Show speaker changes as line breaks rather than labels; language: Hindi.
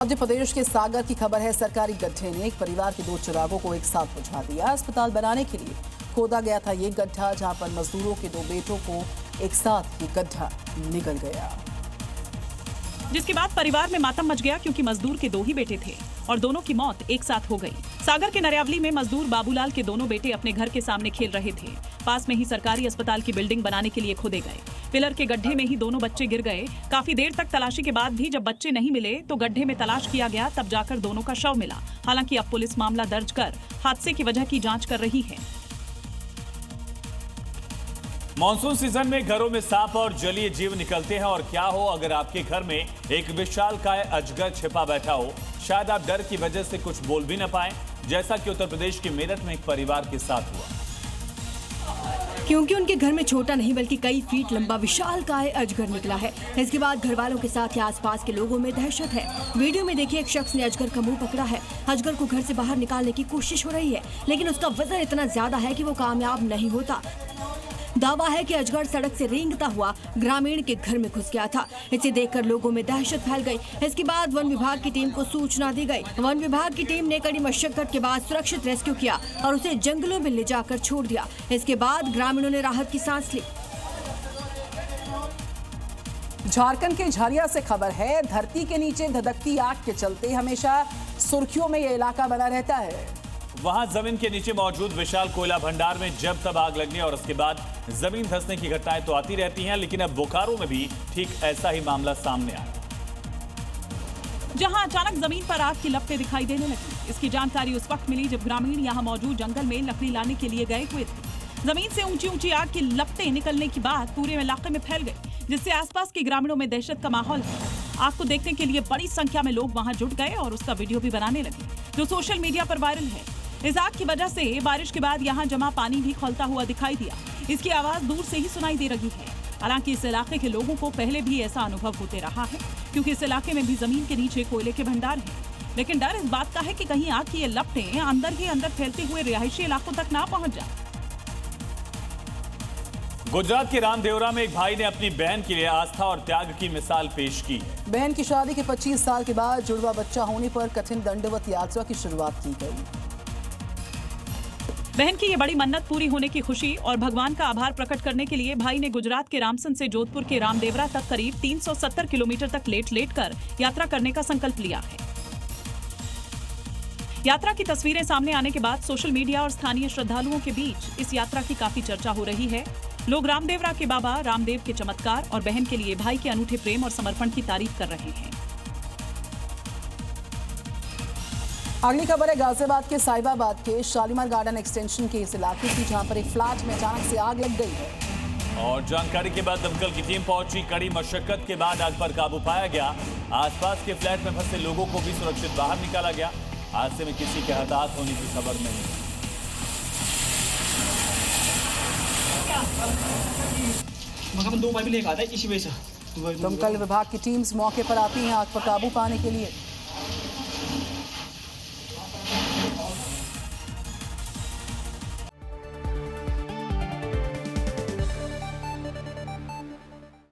मध्य प्रदेश के सागर की खबर है। सरकारी गड्ढे ने एक परिवार के 2 चिरागों को एक साथ बुझा दिया। अस्पताल बनाने के लिए खोदा गया था ये गड्ढा, जहां पर मजदूरों के 2 बेटों को एक साथ ये गड्ढा निकल गया,
जिसके बाद परिवार में मातम मच गया क्योंकि मजदूर के 2 ही बेटे थे और दोनों की मौत एक साथ हो गई। सागर के नरियावली में मजदूर बाबूलाल के दोनों बेटे अपने घर के सामने खेल रहे थे। पास में ही सरकारी अस्पताल की बिल्डिंग बनाने के लिए खोदे गए पिलर के गड्ढे में ही दोनों बच्चे गिर गए। काफी देर तक तलाशी के बाद भी जब बच्चे नहीं मिले तो गड्ढे में तलाश किया गया, तब जाकर दोनों का शव मिला। हालांकि अब पुलिस मामला दर्ज कर हादसे की वजह की जांच कर रही है।
मॉनसून सीजन में घरों में सांप और जलीय जीव निकलते हैं, और क्या हो अगर आपके घर में एक विशालकाय अजगर छिपा बैठा हो। शायद आप डर की वजह से कुछ बोल भी न पाएं, जैसा कि उत्तर प्रदेश के मेरठ में एक परिवार के साथ हुआ।
क्योंकि उनके घर में छोटा नहीं बल्कि कई फीट लंबा विशालकाय अजगर निकला है। इसके बाद घर वालों के साथ ही आसपास के लोगों में दहशत है। वीडियो में देखिए, एक शख्स ने अजगर का मुंह पकड़ा है। अजगर को घर से बाहर निकालने की कोशिश हो रही है, लेकिन उसका वजन इतना ज्यादा है कि वो कामयाब नहीं होता। दावा है कि अजगर सड़क से रेंगता हुआ ग्रामीण के घर में घुस गया था। इसे देखकर लोगों में दहशत फैल गई। इसके बाद वन विभाग की टीम को सूचना दी गई। वन विभाग की टीम ने कड़ी मशक्कत के बाद सुरक्षित रेस्क्यू किया और उसे जंगलों में ले जाकर छोड़ दिया। इसके बाद ग्रामीणों ने राहत की सांस ली।
झारखंड के झरिया से खबर है। धरती के नीचे धधकती आग के चलते हमेशा सुर्खियों में यह इलाका बना रहता है।
वहां जमीन के नीचे मौजूद विशाल कोयला भंडार में जब तब आग लगने और उसके बाद जमीन धंसने की घटनाएं तो आती रहती हैं, लेकिन अब बोकारो में भी ठीक ऐसा ही मामला सामने आया,
जहां अचानक जमीन पर आग की लपटें दिखाई देने लगी। इसकी जानकारी उस वक्त मिली जब ग्रामीण यहां मौजूद जंगल में लकड़ी लाने के लिए गए हुए थे। जमीन से ऊंची ऊंची आग की लपटें निकलने के बाद पूरे इलाके में फैल गई, जिससे आसपास के ग्रामीणों में दहशत का माहौल है। आग को देखने के लिए बड़ी संख्या में लोग वहां जुट गए और उसका वीडियो भी बनाने लगे, जो सोशल मीडिया पर वायरल है। इस आग की वजह से बारिश के बाद यहाँ जमा पानी भी खौलता हुआ दिखाई दिया। इसकी आवाज दूर से ही सुनाई दे रही है। हालांकि इस इलाके के लोगों को पहले भी ऐसा अनुभव होते रहा है, क्योंकि इस इलाके में भी जमीन के नीचे कोयले के भंडार हैं। लेकिन डर इस बात का है कि कहीं आग की ये लपटें अंदर ही अंदर फैलते हुए रिहायशी इलाकों तक ना पहुंच जाए।
गुजरात के रामदेवरा में एक भाई ने अपनी बहन के लिए आस्था और त्याग की मिसाल पेश की।
बहन की शादी के 25 साल के बाद जुड़वा बच्चा होने पर कठिन दंडवत यात्रा की शुरुआत की गई।
बहन की ये बड़ी मन्नत पूरी होने की खुशी और भगवान का आभार प्रकट करने के लिए भाई ने गुजरात के रामसन से जोधपुर के रामदेवरा तक करीब 370 किलोमीटर तक लेट कर यात्रा करने का संकल्प लिया है। यात्रा की तस्वीरें सामने आने के बाद सोशल मीडिया और स्थानीय श्रद्धालुओं के बीच इस यात्रा की काफी चर्चा हो रही है। लोग रामदेवरा के बाबा रामदेव के चमत्कार और बहन के लिए भाई के अनूठे प्रेम और समर्पण की तारीफ कर रहे हैं।
अगली खबर है गाजियाबाद के साहिबाबाद के शालीमार गार्डन एक्सटेंशन के इस इलाके की, जहां पर एक फ्लैट में अचानक से आग लग गई है।
और जानकारी के बाद दमकल की टीम पहुंची। कड़ी मशक्कत के बाद आग पर काबू पाया गया। आसपास के फ्लैट में फंसे लोगों को भी सुरक्षित बाहर निकाला गया। हादसे में किसी के हताहत होने की खबर नहीं।
दमकल विभाग की टीम्स मौके पर आती हैं आग पर काबू पाने के लिए।